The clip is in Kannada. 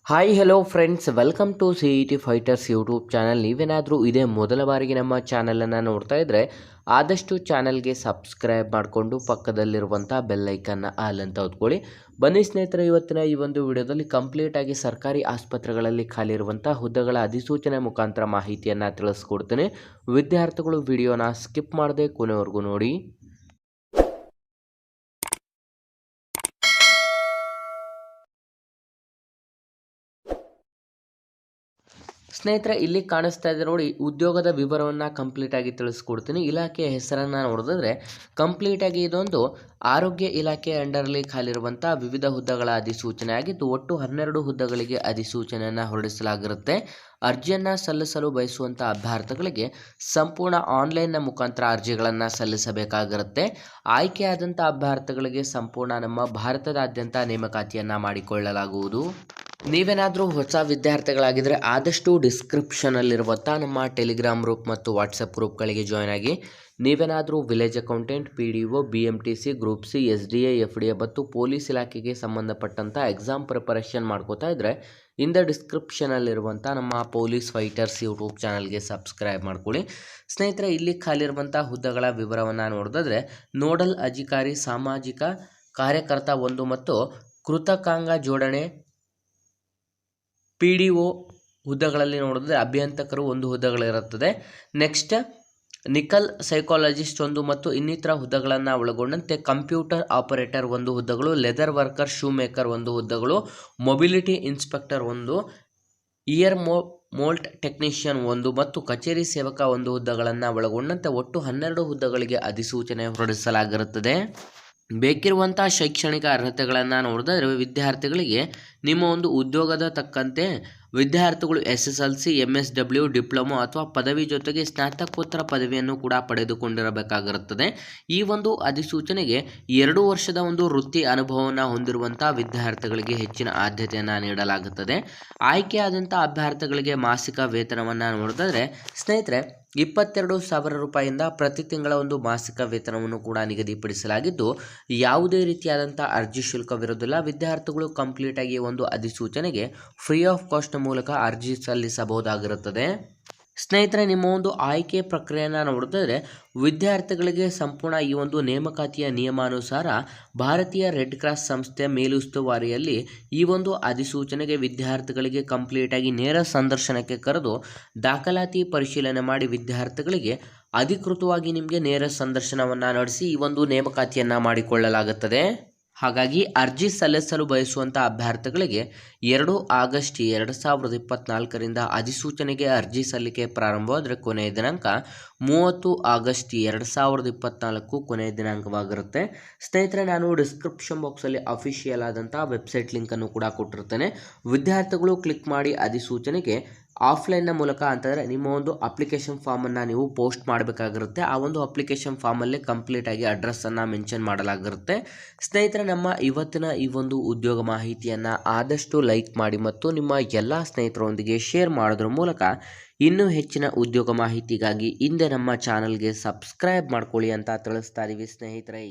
Hi hello friends, welcome to C E T fighters YouTube channel. ನೀವೇನಾದರೂ ಇದೇ ಮೊದಲ ಬಾರಿಗೆ ನಮ್ಮ ಚಾನಲನ್ನು ನೋಡ್ತಾ ಇದ್ದರೆ ಆದಷ್ಟು ಚಾನಲ್ಗೆ ಸಬ್ಸ್ಕ್ರೈಬ್ ಮಾಡಿಕೊಂಡು ಪಕ್ಕದಲ್ಲಿರುವಂಥ ಬೆಲ್ಲೈಕನ್ನ ಆಲ್ ಅಂತ ಹೊತ್ಕೊಳ್ಳಿ. ಬನ್ನಿ ಸ್ನೇಹಿತರೆ, ಇವತ್ತಿನ ಈ ಒಂದು ವಿಡಿಯೋದಲ್ಲಿ ಕಂಪ್ಲೀಟಾಗಿ ಸರ್ಕಾರಿ ಆಸ್ಪತ್ರೆಗಳಲ್ಲಿ ಖಾಲಿ ಇರುವಂಥ ಹುದ್ದೆಗಳ ಅಧಿಸೂಚನೆ ಮುಖಾಂತರ ಮಾಹಿತಿಯನ್ನು ತಿಳಿಸ್ಕೊಡ್ತೀನಿ. ವಿದ್ಯಾರ್ಥಿಗಳು ವಿಡಿಯೋನ ಸ್ಕಿಪ್ ಮಾಡದೆ ಕೊನೆವರೆಗೂ ನೋಡಿ. ಸ್ನೇಹಿತರೆ, ಇಲ್ಲಿ ಕಾಣಿಸ್ತಾ ಇದೆ ನೋಡಿ, ಉದ್ಯೋಗದ ವಿವರವನ್ನು ಕಂಪ್ಲೀಟಾಗಿ ತಿಳಿಸ್ಕೊಡ್ತೀನಿ. ಇಲಾಖೆಯ ಹೆಸರನ್ನು ನೋಡಿದ್ರೆ ಕಂಪ್ಲೀಟಾಗಿ ಇದೊಂದು ಆರೋಗ್ಯ ಇಲಾಖೆ ಅಂಡರ್ಲಿ ಖಾಲಿರುವಂಥ ವಿವಿಧ ಹುದ್ದೆಗಳ ಅಧಿಸೂಚನೆ ಆಗಿದ್ದು, ಒಟ್ಟು 12 ಹುದ್ದೆಗಳಿಗೆ ಅಧಿಸೂಚನೆಯನ್ನು ಹೊರಡಿಸಲಾಗಿರುತ್ತೆ. ಅರ್ಜಿಯನ್ನು ಸಲ್ಲಿಸಲು ಬಯಸುವಂಥ ಅಭ್ಯರ್ಥಿಗಳಿಗೆ ಸಂಪೂರ್ಣ ಆನ್ಲೈನ್ನ ಮುಖಾಂತರ ಅರ್ಜಿಗಳನ್ನು ಸಲ್ಲಿಸಬೇಕಾಗಿರುತ್ತೆ. ಆಯ್ಕೆಯಾದಂಥ ಅಭ್ಯರ್ಥಿಗಳಿಗೆ ಸಂಪೂರ್ಣ ನಮ್ಮ ಭಾರತದಾದ್ಯಂತ ನೇಮಕಾತಿಯನ್ನು ಮಾಡಿಕೊಳ್ಳಲಾಗುವುದು. ನೀವೇನಾದರೂ ಹೊಸ ವಿದ್ಯಾರ್ಥಿಗಳಾಗಿದ್ದರೆ ಆದಷ್ಟು ಡಿಸ್ಕ್ರಿಪ್ಷನಲ್ಲಿರುವಂಥ ನಮ್ಮ ಟೆಲಿಗ್ರಾಮ್ ಗ್ರೂಪ್ ಮತ್ತು ವಾಟ್ಸಪ್ ಗ್ರೂಪ್ಗಳಿಗೆ ಜಾಯ್ನ್ ಆಗಿ. ನೀವೇನಾದರೂ village accountant, PDO, BMTC, group C, SDA, FDA ಮತ್ತು ಪೊಲೀಸ್ ಇಲಾಖೆಗೆ ಸಂಬಂಧಪಟ್ಟಂಥ ಎಕ್ಸಾಮ್ ಪ್ರಿಪರೇಷನ್ ಮಾಡ್ಕೋತಾ ಇದ್ದರೆ ಇಂದ ಡಿಸ್ಕ್ರಿಪ್ಷನಲ್ಲಿರುವಂಥ ನಮ್ಮ ಪೊಲೀಸ್ ಫೈಟರ್ಸ್ ಯೂಟ್ಯೂಬ್ ಚಾನಲ್ಗೆ ಸಬ್ಸ್ಕ್ರೈಬ್ ಮಾಡ್ಕೊಳ್ಳಿ. ಸ್ನೇಹಿತರೆ, ಇಲ್ಲಿ ಖಾಲಿರುವಂಥ ಹುದ್ದೆಗಳ ವಿವರವನ್ನು ನೋಡಿದ್ರೆ ನೋಡಲ್ ಅಧಿಕಾರಿ, ಸಾಮಾಜಿಕ ಕಾರ್ಯಕರ್ತ 1 ಮತ್ತು ಕೃತಕಾಂಗ ಜೋಡಣೆ PDO ಹುದ್ದೆಗಳಲ್ಲಿ ನೋಡಿದ್ರೆ ಅಭಿಯಂತಕರು 1 ಹುದ್ದೆಗಳಿರುತ್ತದೆ. ನೆಕ್ಸ್ಟ್ ನಿಕಲ್ ಸೈಕಾಲಜಿಸ್ಟ್ 1 ಮತ್ತು ಇನ್ನಿತರ ಹುದ್ದೆಗಳನ್ನು ಒಳಗೊಂಡಂತೆ ಕಂಪ್ಯೂಟರ್ ಆಪರೇಟರ್ 1 ಹುದ್ದೆಗಳು, ಲೆದರ್ ವರ್ಕರ್, ಶೂ ಮೇಕರ್ 1 ಹುದ್ದೆಗಳು, ಮೊಬಿಲಿಟಿ ಇನ್ಸ್ಪೆಕ್ಟರ್ 1, ಇಯರ್ ಮೋಲ್ಟ್ ಟೆಕ್ನಿಷಿಯನ್ 1 ಮತ್ತು ಕಚೇರಿ ಸೇವಕ 1 ಹುದ್ದೆಗಳನ್ನು ಒಳಗೊಂಡಂತೆ ಒಟ್ಟು 12 ಹುದ್ದೆಗಳಿಗೆ ಅಧಿಸೂಚನೆ ಹೊರಡಿಸಲಾಗಿರುತ್ತದೆ. ಬೇಕಿರುವಂಥ ಶೈಕ್ಷಣಿಕ ಅರ್ಹತೆಗಳನ್ನು ನೋಡಿದ್ರೆ ವಿದ್ಯಾರ್ಥಿಗಳಿಗೆ ನಿಮ್ಮ ಒಂದು ಉದ್ಯೋಗದ ತಕ್ಕಂತೆ ವಿದ್ಯಾರ್ಥಿಗಳು SSLC, MSW, ಡಿಪ್ಲೊಮೊ ಅಥವಾ ಪದವಿ ಜೊತೆಗೆ ಸ್ನಾತಕೋತ್ತರ ಪದವಿಯನ್ನು ಕೂಡ ಪಡೆದುಕೊಂಡಿರಬೇಕಾಗಿರುತ್ತದೆ. ಈ ಒಂದು ಅಧಿಸೂಚನೆಗೆ 2 ವರ್ಷದ ಒಂದು ವೃತ್ತಿ ಅನುಭವವನ್ನು ಹೊಂದಿರುವಂಥ ವಿದ್ಯಾರ್ಥಿಗಳಿಗೆ ಹೆಚ್ಚಿನ ಆದ್ಯತೆಯನ್ನು ನೀಡಲಾಗುತ್ತದೆ. ಆಯ್ಕೆಯಾದಂಥ ಅಭ್ಯರ್ಥಿಗಳಿಗೆ ಮಾಸಿಕ ವೇತನವನ್ನು ನೋಡಿದ್ರೆ ಸ್ನೇಹಿತರೆ 22,000 ರೂಪಾಯಿಯಿಂದ ಪ್ರತಿ ತಿಂಗಳ ಒಂದು ಮಾಸಿಕ ವೇತನವನ್ನು ಕೂಡ ನಿಗದಿಪಡಿಸಲಾಗಿದ್ದು, ಯಾವುದೇ ರೀತಿಯಾದಂಥ ಅರ್ಜಿ ಶುಲ್ಕವಿರುವುದಿಲ್ಲ. ವಿದ್ಯಾರ್ಥಿಗಳು ಕಂಪ್ಲೀಟಾಗಿ ಒಂದು ಅಧಿಸೂಚನೆಗೆ ಫ್ರೀ ಆಫ್ ಕಾಸ್ಟ್ ಮೂಲಕ ಅರ್ಜಿ ಸಲ್ಲಿಸಬಹುದಾಗಿರುತ್ತದೆ. ಸ್ನೇಹಿತರೆ, ನಿಮ್ಮ ಒಂದು ಆಯ್ಕೆ ಪ್ರಕ್ರಿಯೆಯನ್ನು ನೋಡಿದ್ರೆ ವಿದ್ಯಾರ್ಥಿಗಳಿಗೆ ಸಂಪೂರ್ಣ ಈ ಒಂದು ನೇಮಕಾತಿಯ ನಿಯಮಾನುಸಾರ ಭಾರತೀಯ ರೆಡ್ ಕ್ರಾಸ್ ಸಂಸ್ಥೆಯ ಮೇಲುಸ್ತುವಾರಿಯಲ್ಲಿ ಈ ಒಂದು ಅಧಿಸೂಚನೆಗೆ ವಿದ್ಯಾರ್ಥಿಗಳಿಗೆ ಕಂಪ್ಲೀಟಾಗಿ ನೇರ ಸಂದರ್ಶನಕ್ಕೆ ಕರೆದು ದಾಖಲಾತಿ ಪರಿಶೀಲನೆ ಮಾಡಿ ವಿದ್ಯಾರ್ಥಿಗಳಿಗೆ ಅಧಿಕೃತವಾಗಿ ನಿಮಗೆ ನೇರ ಸಂದರ್ಶನವನ್ನು ನಡೆಸಿ ಈ ಒಂದು ನೇಮಕಾತಿಯನ್ನು ಮಾಡಿಕೊಳ್ಳಲಾಗುತ್ತದೆ. ಹಾಗಾಗಿ ಅರ್ಜಿ ಸಲ್ಲಿಸಲು ಬಯಸುವಂಥ ಅಭ್ಯರ್ಥಿಗಳಿಗೆ 2 ಆಗಸ್ಟ್ 2024ರಿಂದ ಅಧಿಸೂಚನೆಗೆ ಅರ್ಜಿ ಸಲ್ಲಿಕೆ ಪ್ರಾರಂಭವಾದರೆ ಕೊನೆಯ ದಿನಾಂಕ 30 ಆಗಸ್ಟ್ 2024 ಕೊನೆಯ ದಿನಾಂಕವಾಗಿರುತ್ತೆ. ಸ್ನೇಹಿತರೆ, ನಾನು ಡಿಸ್ಕ್ರಿಪ್ಷನ್ ಬಾಕ್ಸಲ್ಲಿ ಅಫಿಷಿಯಲ್ ಆದಂಥ ವೆಬ್ಸೈಟ್ ಲಿಂಕನ್ನು ಕೂಡ ಕೊಟ್ಟಿರ್ತೇನೆ. ವಿದ್ಯಾರ್ಥಿಗಳು ಕ್ಲಿಕ್ ಮಾಡಿ ಅಧಿಸೂಚನೆಗೆ ಆಫ್ಲೈನ್ನ ಮೂಲಕ ಅಂತಂದರೆ ನಿಮ್ಮ ಒಂದು ಅಪ್ಲಿಕೇಶನ್ ಫಾರ್ಮನ್ನು ನೀವು ಪೋಸ್ಟ್ ಮಾಡಬೇಕಾಗಿರುತ್ತೆ. ಆ ಒಂದು ಅಪ್ಲಿಕೇಶನ್ ಫಾರ್ಮಲ್ಲಿ ಕಂಪ್ಲೀಟಾಗಿ ಅಡ್ರೆಸ್ಸನ್ನು ಮೆನ್ಷನ್ ಮಾಡಲಾಗಿರುತ್ತೆ. ಸ್ನೇಹಿತರೆ, ನಮ್ಮ ಇವತ್ತಿನ ಈ ಒಂದು ಉದ್ಯೋಗ ಮಾಹಿತಿಯನ್ನು ಆದಷ್ಟು ಲೈಕ್ ಮಾಡಿ ಮತ್ತು ನಿಮ್ಮ ಎಲ್ಲ ಸ್ನೇಹಿತರೊಂದಿಗೆ ಶೇರ್ ಮಾಡೋದ್ರ ಮೂಲಕ ಇನ್ನೂ ಹೆಚ್ಚಿನ ಉದ್ಯೋಗ ಮಾಹಿತಿಗಾಗಿ ಹಿಂದೆ ನಮ್ಮ ಚಾನಲ್ಗೆ ಸಬ್ಸ್ಕ್ರೈಬ್ ಮಾಡ್ಕೊಳ್ಳಿ ಅಂತ ತಿಳಿಸ್ತಾ ಇದ್ದೀವಿ ಸ್ನೇಹಿತರೆ.